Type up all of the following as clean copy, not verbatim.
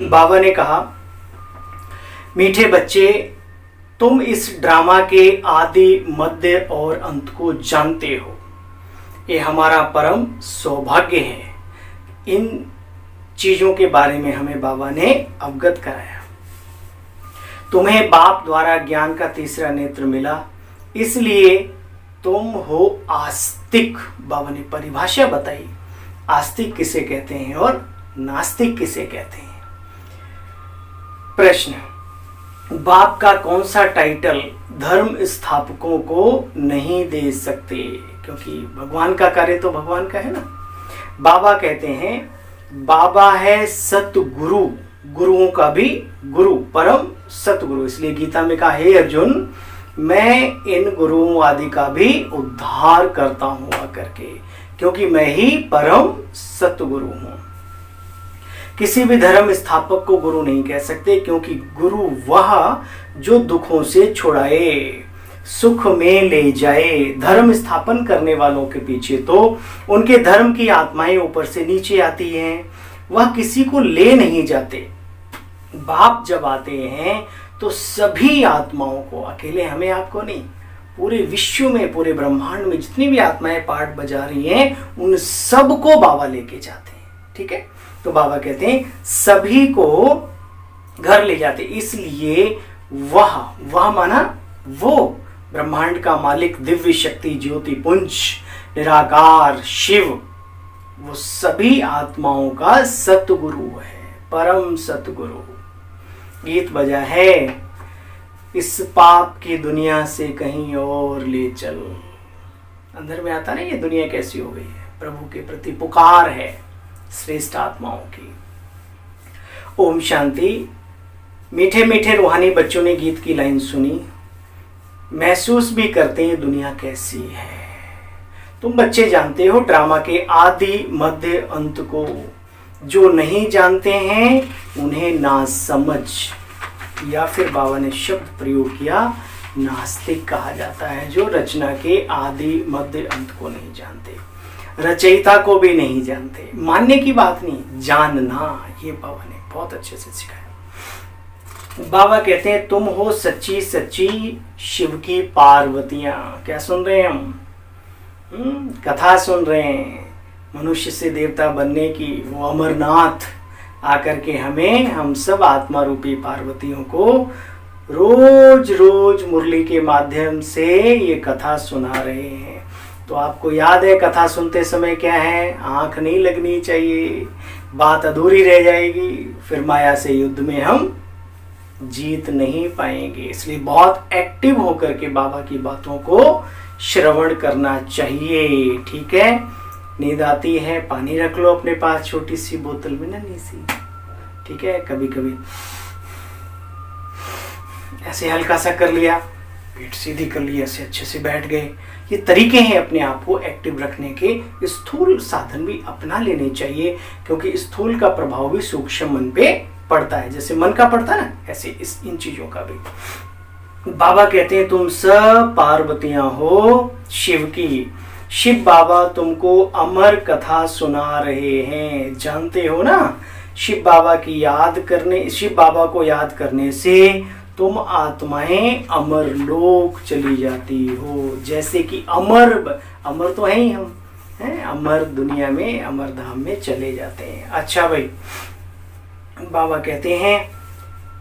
बाबा ने कहा, मीठे बच्चे, तुम इस ड्रामा के आदि, मध्य और अंत को जानते हो। ये हमारा परम सौभाग्य है। इन चीजों के बारे में हमें बाबा ने अवगत कराया। तुम्हें बाप द्वारा ज्ञान का तीसरा नेत्र मिला, इसलिए तुम हो आस्तिक। बाबा ने परिभाषा बताई, आस्तिक किसे कहते हैं और नास्तिक किसे कहते हैं। प्रश्न, बाप का कौन सा टाइटल धर्म स्थापकों को नहीं दे सकते? क्योंकि भगवान का कार्य तो भगवान का है ना। बाबा कहते हैं, बाबा है सतगुरु, गुरुओं का भी गुरु, परम सतगुरु। इसलिए गीता में कहा, हे अर्जुन, मैं इन गुरुओं आदि का भी उद्धार करता हूं आकर के, क्योंकि मैं ही परम सतगुरु हूं। किसी भी धर्म स्थापक को गुरु नहीं कह सकते, क्योंकि गुरु वह जो दुखों से छुड़ाए, सुख में ले जाए। धर्म स्थापन करने वालों के पीछे तो उनके धर्म की आत्माएं ऊपर से नीचे आती हैं, वह किसी को ले नहीं जाते। बाप जब आते हैं तो सभी आत्माओं को, अकेले हमें आपको नहीं, पूरे विश्व में, पूरे ब्रह्मांड में जितनी भी आत्माएं पाठ बजा रही हैं, उन सबको बाबा लेके जाते हैं। ठीक है, तो बाबा कहते हैं सभी को घर ले जाते। इसलिए वह माना वो ब्रह्मांड का मालिक, दिव्य शक्ति, ज्योति पुंज, निराकार शिव, वो सभी आत्माओं का सतगुरु है, परम सतगुरु। गीत बजा है, इस पाप की दुनिया से कहीं और ले चल। अंदर में आता ना, ये दुनिया कैसी हो गई है। प्रभु के प्रति पुकार है श्रेष्ठ आत्माओं की। ओम शांति। मीठे मीठे रूहानी बच्चों ने गीत की लाइन सुनी, महसूस भी करते हैं दुनिया कैसी है। तुम बच्चे जानते हो ड्रामा के आदि, मध्य, अंत को। जो नहीं जानते हैं उन्हें नासमझ, या फिर बाबा ने शब्द प्रयोग किया, नास्तिक कहा जाता है। जो रचना के आदि, मध्य, अंत को नहीं जानते, रचयिता को भी नहीं जानते। मानने की बात नहीं, जानना, ये बाबा ने बहुत अच्छे से सिखाया। बाबा कहते हैं, तुम हो सच्ची सच्ची शिव की पार्वतियां। क्या सुन रहे हैं हम? कथा सुन रहे हैं मनुष्य से देवता बनने की। वो अमरनाथ आकर के हम सब आत्मा रूपी पार्वतियों को रोज रोज मुरली के माध्यम से ये कथा सुना रहे हैं। तो आपको याद है कथा सुनते समय क्या है? आंख नहीं लगनी चाहिए, बात अधूरी रह जाएगी, फिर माया से युद्ध में हम जीत नहीं पाएंगे। इसलिए बहुत एक्टिव होकर के बाबा की बातों को श्रवण करना चाहिए। ठीक है, नींद आती है, पानी रख लो अपने पास, छोटी सी बोतल में, नन्ही सी। ठीक है, कभी कभी ऐसे हल्का सा कर लिया, पीठ सीधी कर ली, ऐसे अच्छे से बैठ गए। ये तरीके हैं अपने आप को एक्टिव रखने के। स्थूल साधन भी अपना लेने चाहिए, क्योंकि स्थूल का प्रभाव भी सूक्ष्म मन पे पड़ता है। जैसे मन का पड़ता है ना, ऐसे इन चीजों का भी। बाबा कहते हैं, तुम सब पार्वतियां हो शिव की। शिव बाबा तुमको अमर कथा सुना रहे हैं, जानते हो ना। शिव बाबा को याद करने से तुम आत्माएं अमर लोक चली जाती हो। जैसे कि अमर तो है ही हम, हैं, अमर दुनिया में, अमर धाम में चले जाते हैं। अच्छा भाई, बाबा कहते हैं,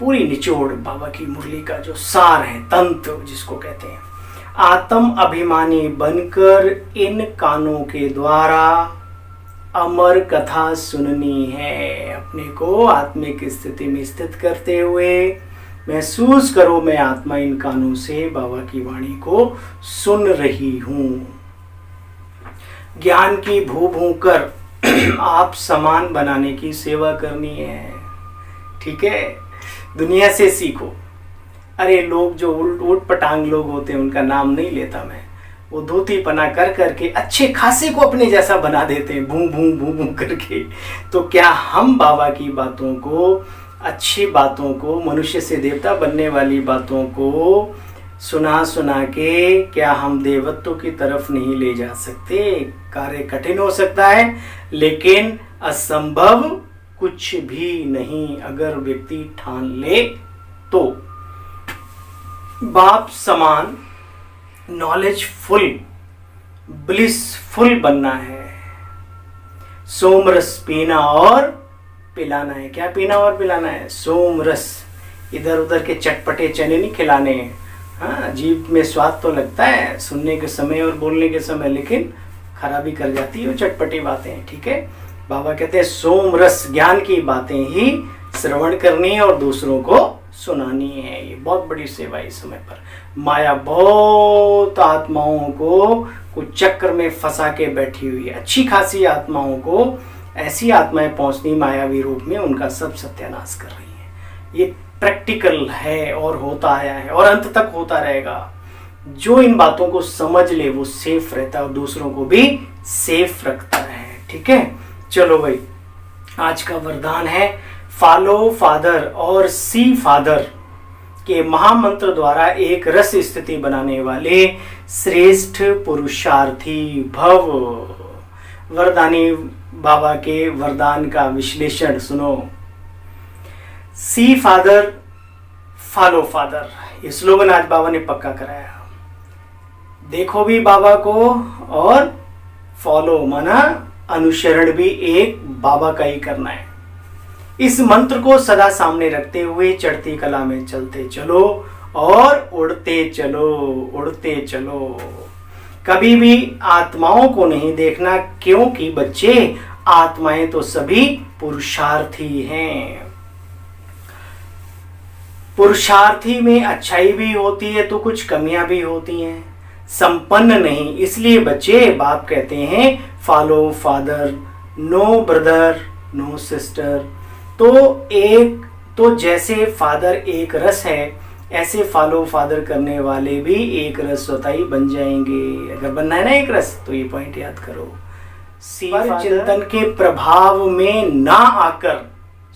पूरी निचोड़ बाबा की मुरली का जो सार है, तंत्र जिसको कहते हैं, आत्म अभिमानी बनकर इन कानों के द्वारा अमर कथा सुननी है। अपने को आत्मिक स्थिति में स्थित करते हुए महसूस करो, मैं आत्मा इन कानों से बाबा की वाणी को सुन रही हूं। ज्ञान की भू भू कर आप समान बनाने की सेवा करनी है। ठीक है, दुनिया से सीखो। अरे लोग जो उल्ट पटांग लोग होते हैं, उनका नाम नहीं लेता मैं, वो धोती पना कर करके अच्छे खासे को अपने जैसा बना देते हैं, भू भू भू भू करके। तो क्या हम बाबा की बातों को, अच्छी बातों को, मनुष्य से देवता बनने वाली बातों को सुना सुना के क्या हम देवत्व की तरफ नहीं ले जा सकते? कार्य कठिन हो सकता है, लेकिन असंभव कुछ भी नहीं अगर व्यक्ति ठान ले तो। बाप समान नॉलेजफुल ब्लिसफुल बनना है। सोमरस पीना और पिलाना है। क्या पीना और पिलाना है? सोमरस। इधर उधर के चटपटे चने नहीं खिलाने हैं। हाँ, जीभ में स्वाद तो लगता है सुनने के समय और बोलने के समय, लेकिन खराबी कर जाती है वो चटपटी बातें। ठीक है, बाबा कहते हैं सोमरस ज्ञान की बातें ही श्रवण करनी है और दूसरों को सुनानी है। ये बहुत बड़ी सेवा है इस समय पर। माया बहुत आत्माओं को कुछ चक्र में फंसा के बैठी हुई है। अच्छी खासी आत्माओं को ऐसी आत्माएं पहुंचनी मायावी रूप में, उनका सब सत्यानाश कर रही है। ये प्रैक्टिकल है और होता आया है और अंत तक होता रहेगा। जो इन बातों को समझ ले वो सेफ रहता है और दूसरों को भी सेफ रखता है। ठीक है, चलो भाई, आज का वरदान है फॉलो फादर और सी फादर के महामंत्र द्वारा एक रस स्थिति बनाने वाले श्रेष्ठ पुरुषार्थी भव। वरदानी बाबा के वरदान का विश्लेषण सुनो। सी फादर फॉलो फादर, ये स्लोगन आज बाबा ने पक्का कराया। देखो भी बाबा को और फॉलो माना अनुसरण भी एक बाबा का ही करना है। इस मंत्र को सदा सामने रखते हुए चढ़ती कला में चलते चलो और उड़ते चलो, उड़ते चलो। कभी भी आत्माओं को नहीं देखना, क्योंकि बच्चे आत्माएं तो सभी पुरुषार्थी हैं। पुरुषार्थी में अच्छाई भी होती है तो कुछ कमियां भी होती हैं। संपन्न नहीं, इसलिए बच्चे बाप कहते हैं follow father, no brother no sister. तो जैसे फादर एक रस है, ऐसे फॉलो फादर करने वाले भी एक रस स्वतः बन जाएंगे। अगर बनना है ना एक रस, तो ये पॉइंट याद करो। पर चिंतन के प्रभाव में ना आकर,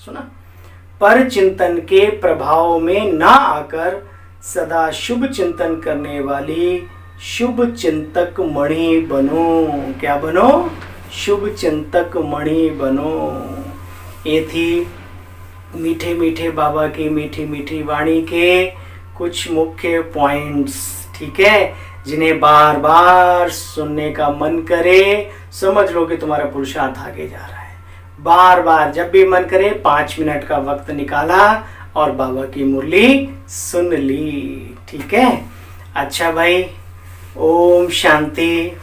सुना, पर चिंतन के प्रभाव में ना आकर सदा शुभ चिंतन करने वाली शुभ चिंतक मणि बनो। क्या बनो? शुभ चिंतक मणि बनो। ये थी मीठे मीठे बाबा की मीठी मीठी वाणी के कुछ मुख्य पॉइंट्स। ठीक है, जिन्हें बार बार सुनने का मन करे। समझ लो कि तुम्हारा पुरुषार्थ आगे जा रहा है। बार बार जब भी मन करे 5 मिनट का वक्त निकाला और बाबा की मुरली सुन ली। ठीक है, अच्छा भाई, ओम शांति।